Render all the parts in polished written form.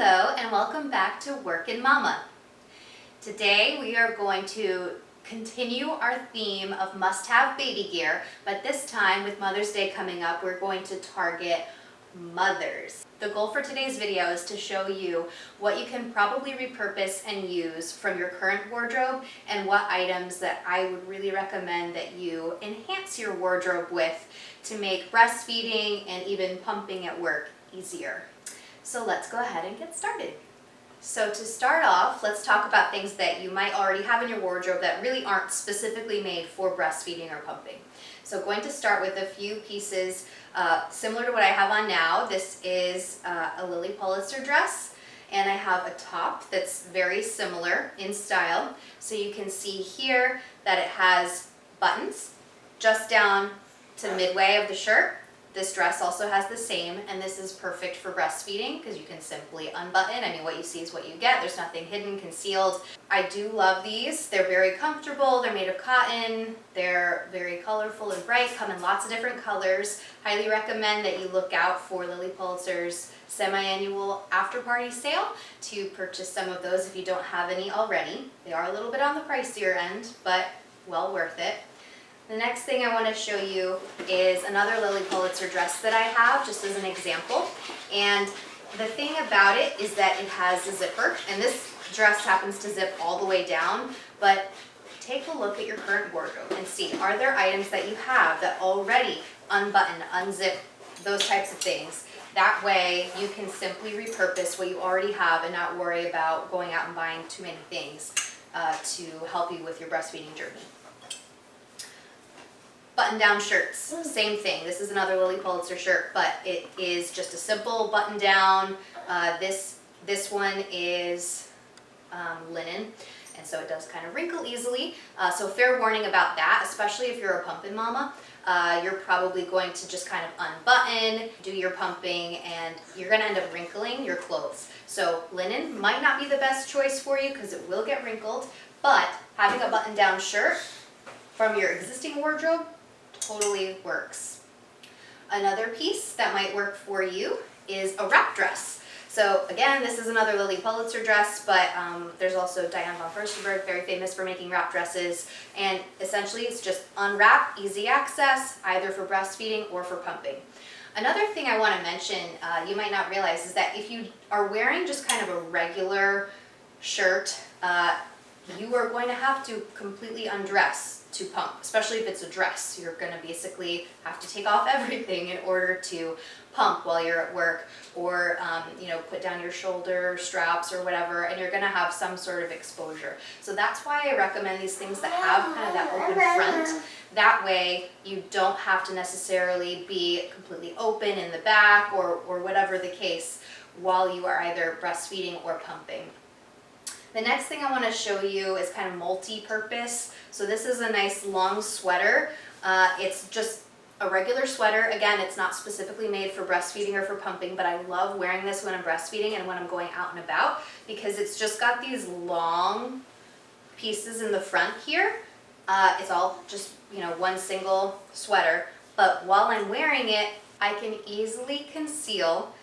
Hello and welcome back to Workin' Mama. Today we are going to continue our theme of must-have baby gear, but this time with Mother's Day coming up, we're going to target mothers. The goal for today's video is to show you what you can probably repurpose and use from your current wardrobe and what items that I would really recommend that you enhance your wardrobe with to make breastfeeding and even pumping at work easier. So let's go ahead and get started. So to start off, let's talk about things that you might already have in your wardrobe that really aren't specifically made for breastfeeding or pumping. So going to start with a few pieces similar to what I have on now. This is a Lily Pulitzer dress, and I have a top that's very similar in style. So you can see here that it has buttons just down to midway of the shirt. This dress also has the same, and this is perfect for breastfeeding because you can simply unbutton. I mean, what you see is what you get. There's nothing hidden, concealed. I do love these. They're very comfortable. They're made of cotton. They're very colorful and bright, come in lots of different colors. Highly recommend that you look out for Lily Pulitzer's semi-annual after-party sale to purchase some of those if you don't have any already. They are a little bit on the pricier end, but well worth it. The next thing I want to show you is another Lily Pulitzer dress that I have, just as an example. And the thing about it is that it has a zipper, and this dress happens to zip all the way down, but take a look at your current wardrobe and see, are there items that you have that already unbutton, unzip, those types of things? That way you can simply repurpose what you already have and not worry about going out and buying too many things to help you with your breastfeeding journey. Button-down shirts, same thing. This is another Lily Pulitzer shirt, but it is just a simple button-down. This one is linen, and so it does kind of wrinkle easily. So fair warning about that, especially if you're a pumping mama. You're probably going to just kind of unbutton, do your pumping, and you're going to end up wrinkling your clothes. So linen might not be the best choice for you because it will get wrinkled, but having a button-down shirt from your existing wardrobe totally works. Another piece that might work for you is a wrap dress. So again, this is another Lily Pulitzer dress, but there's also Diane von Furstenberg, very famous for making wrap dresses. And essentially it's just unwrap, easy access, either for breastfeeding or for pumping. Another thing I want to mention, you might not realize, is that if you are wearing just kind of a regular shirt, you are going to have to completely undress to pump, especially if it's a dress. You're going to basically have to take off everything in order to pump while you're at work, or put down your shoulder straps or whatever, and you're going to have some sort of exposure. So that's why I recommend these things that have kind of that open front. That way you don't have to necessarily be completely open in the back or whatever the case while you are either breastfeeding or pumping. The next thing I want to show you is kind of multi-purpose. So this is a nice long sweater. It's just a regular sweater. Again, it's not specifically made for breastfeeding or for pumping, but I love wearing this when I'm breastfeeding and when I'm going out and about because it's just got these long pieces in the front here. It's all just, one single sweater, but while I'm wearing it, I can easily conceal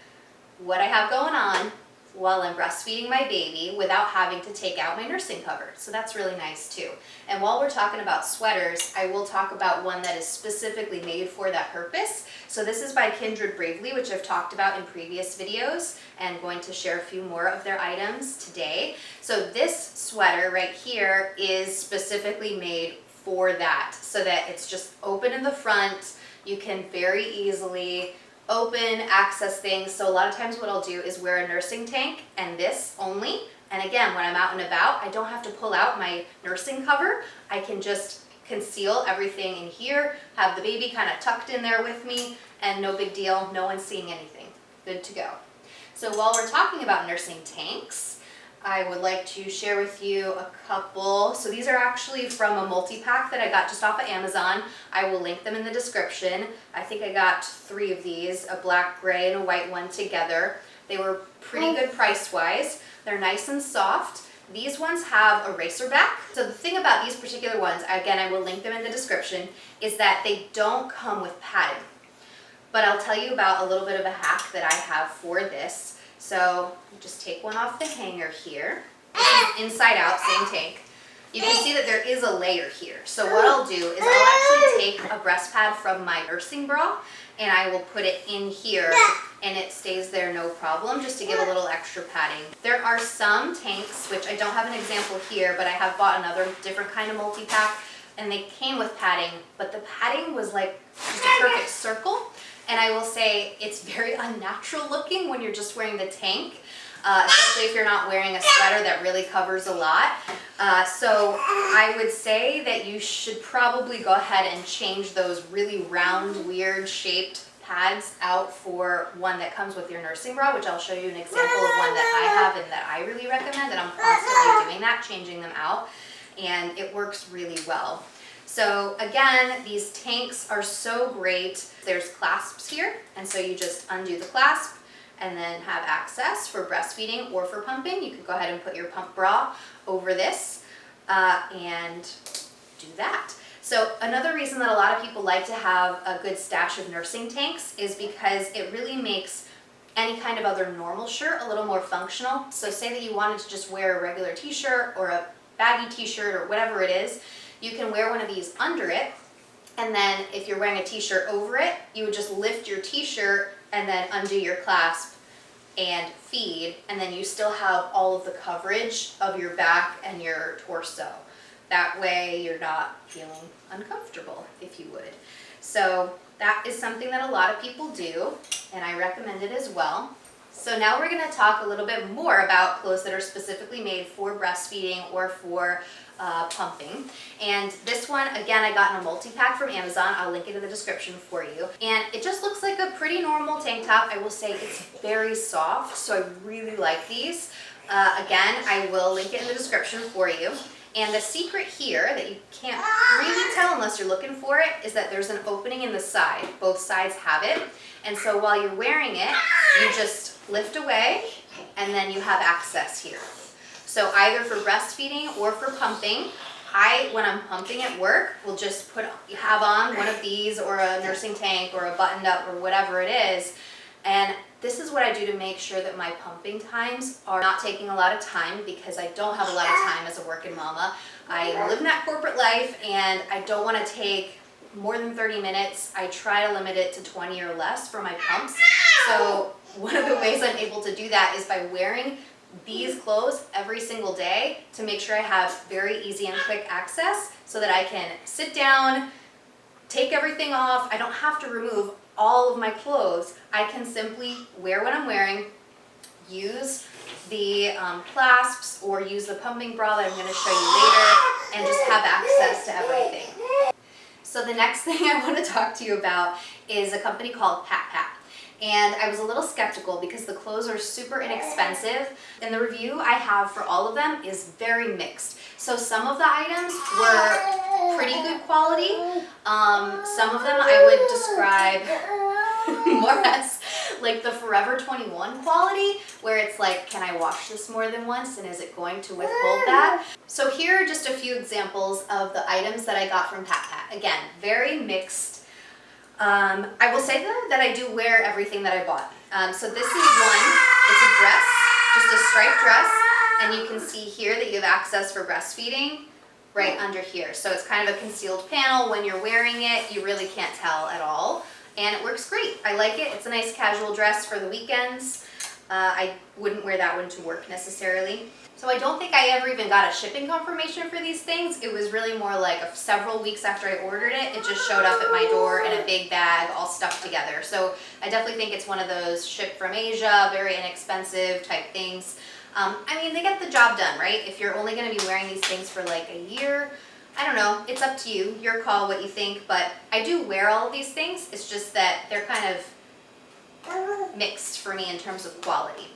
what I have going on while I'm breastfeeding my baby without having to take out my nursing cover. So that's really nice too. And while we're talking about sweaters, I will talk about one that is specifically made for that purpose. So this is by Kindred Bravely, which I've talked about in previous videos, and going to share a few more of their items today. So this sweater right here is specifically made for that, so that it's just open in the front. You can very easily open, access things. So a lot of times what I'll do is wear a nursing tank and this only. And again, when I'm out and about, I don't have to pull out my nursing cover. I can just conceal everything in here, have the baby kind of tucked in there with me, and no big deal, no one's seeing anything. Good to go. So while we're talking about nursing tanks, I would like to share with you a couple. So these are actually from a multi-pack that I got just off of Amazon. I will link them in the description. I think I got 3 of these, a black, gray, and a white one together. They were pretty good price-wise. They're nice and soft. These ones have a racer back. So the thing about these particular ones, again, I will link them in the description, is that they don't come with padding. But I'll tell you about a little bit of a hack that I have for this. So just take one off the hanger here. This is inside out, same tank. You can see that there is a layer here. So what I'll do is I'll actually take a breast pad from my nursing bra and I will put it in here and it stays there no problem, just to give a little extra padding. There are some tanks, which I don't have an example here, but I have bought another different kind of multi-pack and they came with padding, but the padding was like just a perfect circle. And I will say it's very unnatural looking when you're just wearing the tank, especially if you're not wearing a sweater that really covers a lot. So I would say that you should probably go ahead and change those really round, weird shaped pads out for one that comes with your nursing bra, which I'll show you an example of one that I have and that I really recommend, and I'm constantly doing that, changing them out, and it works really well. So again, these tanks are so great. There's clasps here, and so you just undo the clasp and then have access for breastfeeding or for pumping. You could go ahead and put your pump bra over this and do that. So another reason that a lot of people like to have a good stash of nursing tanks is because it really makes any kind of other normal shirt a little more functional. So say that you wanted to just wear a regular t-shirt or a baggy t-shirt or whatever it is, you can wear one of these under it, and then if you're wearing a t-shirt over it, you would just lift your t-shirt and then undo your clasp and feed, and then you still have all of the coverage of your back and your torso. That way you're not feeling uncomfortable, if you would. So that is something that a lot of people do, and I recommend it as well. So now we're going to talk a little bit more about clothes that are specifically made for breastfeeding or for pumping. And this one, again, I got in a multi-pack from Amazon. I'll link it in the description for you. And it just looks like a pretty normal tank top. I will say it's very soft, so I really like these. Again, I will link it in the description for you. And the secret here that you can't really tell unless you're looking for it is that there's an opening in the side. Both sides have it. And so while you're wearing it, you just lift away and then you have access here. So either for breastfeeding or for pumping, when I'm pumping at work, will just have on one of these or a nursing tank or a buttoned up or whatever it is. And this is what I do to make sure that my pumping times are not taking a lot of time, because I don't have a lot of time as a working mama. I live in that corporate life and I don't want to take more than 30 minutes. I try to limit it to 20 or less for my pumps. So one of the ways I'm able to do that is by wearing these clothes every single day to make sure I have very easy and quick access so that I can sit down, take everything off. I don't have to remove all of my clothes. I can simply wear what I'm wearing, use the clasps or use the pumping bra that I'm going to show you later, and just have access to everything. So the next thing I want to talk to you about is a company called Pat. And I was a little skeptical because the clothes are super inexpensive, and the review I have for all of them is very mixed. So some of the items were pretty good quality. Some of them I would describe more as like the Forever 21 quality, where it's like, can I wash this more than once and is it going to withhold that? So here are just a few examples of the items that I got from Pat. Again, very mixed. I will say though that I do wear everything that I bought. So this is one, it's a dress, just a striped dress, and you can see here that you have access for breastfeeding right under here. So it's kind of a concealed panel. When you're wearing it, you really can't tell at all. And it works great. I like it. It's a nice casual dress for the weekends. I wouldn't wear that one to work necessarily. So I don't think I ever even got a shipping confirmation for these things. It was really more like several weeks after I ordered it, it just showed up at my door in a big bag all stuck together. So I definitely think it's one of those shipped from Asia, very inexpensive type things. I mean, they get the job done, right? If you're only going to be wearing these things for like a year, I don't know, it's up to you, your call, what you think, but I do wear all of these things. It's just that they're kind of mixed for me in terms of quality.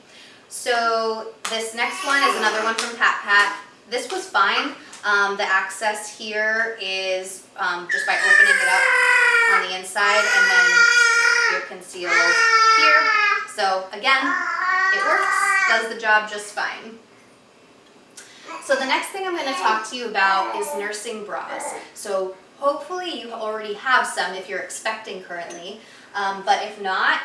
So this next one is another one from Pat. This was fine. The access here is just by opening it up on the inside, and then you're concealed here. So again, it works, does the job just fine. So the next thing I'm going to talk to you about is nursing bras. So hopefully you already have some if you're expecting currently, but if not,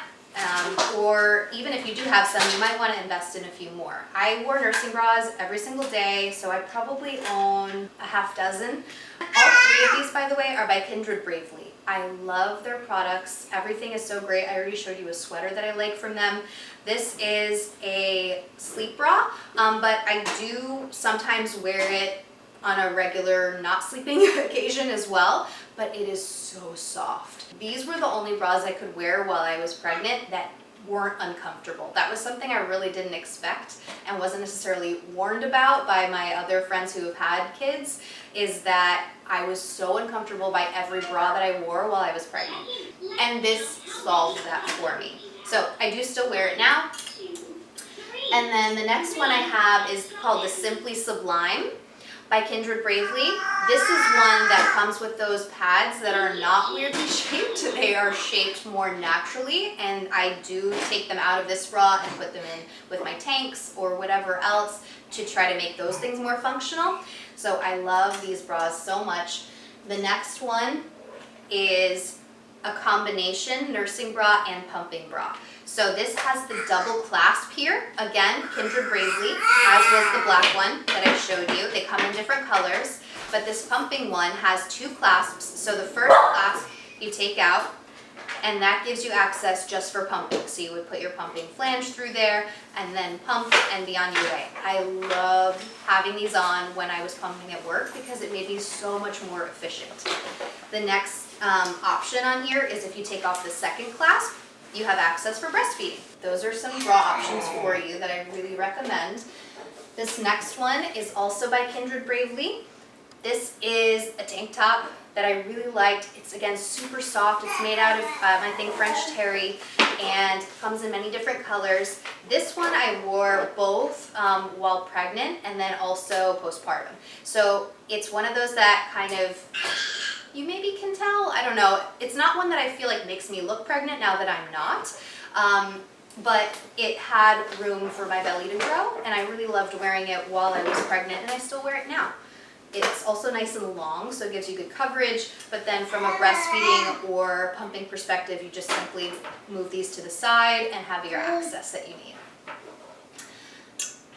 Or even if you do have some, you might want to invest in a few more. I wore nursing bras every single day, so I probably own a half dozen. All three of these, by the way, are by Kindred Bravely. I love their products. Everything is so great. I already showed you a sweater that I like from them. This is a sleep bra, but I do sometimes wear it on a regular not sleeping occasion as well, but it is so soft. These were the only bras I could wear while I was pregnant that weren't uncomfortable. That was something I really didn't expect and wasn't necessarily warned about by my other friends who have had kids, is that I was so uncomfortable by every bra that I wore while I was pregnant. And this solved that for me. So I do still wear it now. And then the next one I have is called the Simply Sublime by Kindred Bravely. This is one that comes with those pads that are not weirdly shaped. They are shaped more naturally, and I do take them out of this bra and put them in with my tanks or whatever else to try to make those things more functional. So I love these bras so much. The next one is a combination nursing bra and pumping bra. So this has the double clasp here. Again, Kindred Bravely, as was the black one that I showed you. They come in different colors, but this pumping one has two clasps. So the first clasp you take out, and that gives you access just for pumping. So you would put your pumping flange through there and then pump and be on your way. I loved having these on when I was pumping at work because it made me so much more efficient. The next option on here is if you take off the second clasp, you have access for breastfeeding. Those are some bra options for you that I really recommend. This next one is also by Kindred Bravely. This is a tank top that I really liked. It's again super soft. It's made out of, I think, French terry, and comes in many different colors. This one I wore both while pregnant and then also postpartum. So it's one of those that kind of, you maybe can tell, I don't know. It's not one that I feel like makes me look pregnant now that I'm not. But it had room for my belly to grow, and I really loved wearing it while I was pregnant, and I still wear it now. It's also nice and long, so it gives you good coverage, but then from a breastfeeding or pumping perspective, you just simply move these to the side and have your access that you need.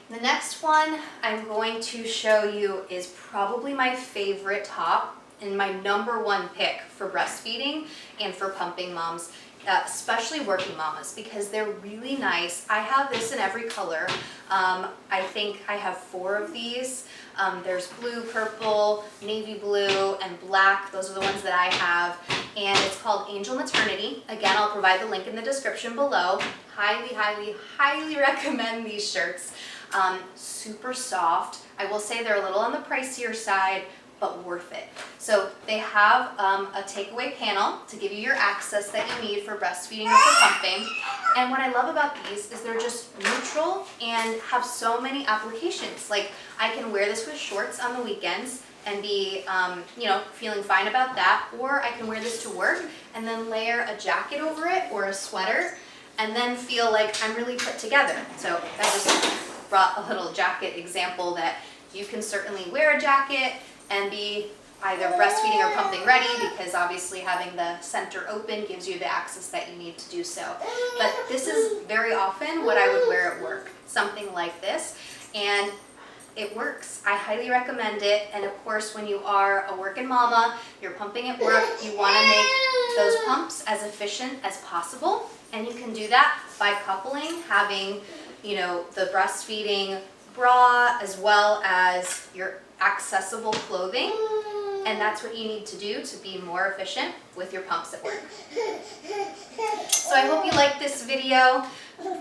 The next one I'm going to show you is probably my favorite top and my #1 pick for breastfeeding and for pumping moms, especially working mamas, because they're really nice. I have this in every color. I think I have 4 of these. There's blue, purple, navy blue, and black. Those are the ones that I have. And it's called Angel Maternity. Again, I'll provide the link in the description below. Highly, highly, highly recommend these shirts. Super soft. I will say they're a little on the pricier side, but worth it. So they have a takeaway panel to give you your access that you need for breastfeeding or for pumping. And what I love about these is they're just neutral and have so many applications. Like, I can wear this with shorts on the weekends and be, feeling fine about that. Or I can wear this to work and then layer a jacket over it or a sweater and then feel like I'm really put together. So I just brought a little jacket example that you can certainly wear a jacket and be either breastfeeding or pumping ready, because obviously having the center open gives you the access that you need to do so. But this is very often what I would wear at work, something like this, and it works. I highly recommend it. And of course, when you are a working mama, you're pumping at work, you want to make those pumps as efficient as possible, and you can do that by coupling, having, the breastfeeding bra as well as your accessible clothing, and that's what you need to do to be more efficient with your pumps at work. So I hope you liked this video.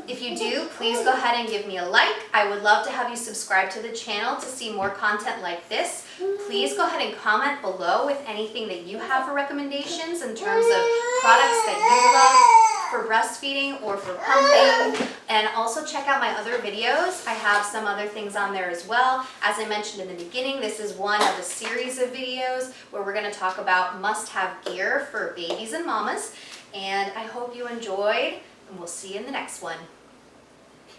If you do, please go ahead and give me a like. I would love to have you subscribe to the channel to see more content like this. Please go ahead and comment below with anything that you have for recommendations in terms of products that you love for breastfeeding or for pumping. And also check out my other videos. I have some other things on there as well. As I mentioned in the beginning, this is one of a series of videos where we're going to talk about must-have gear for babies and mamas. And I hope you enjoyed, and we'll see you in the next one.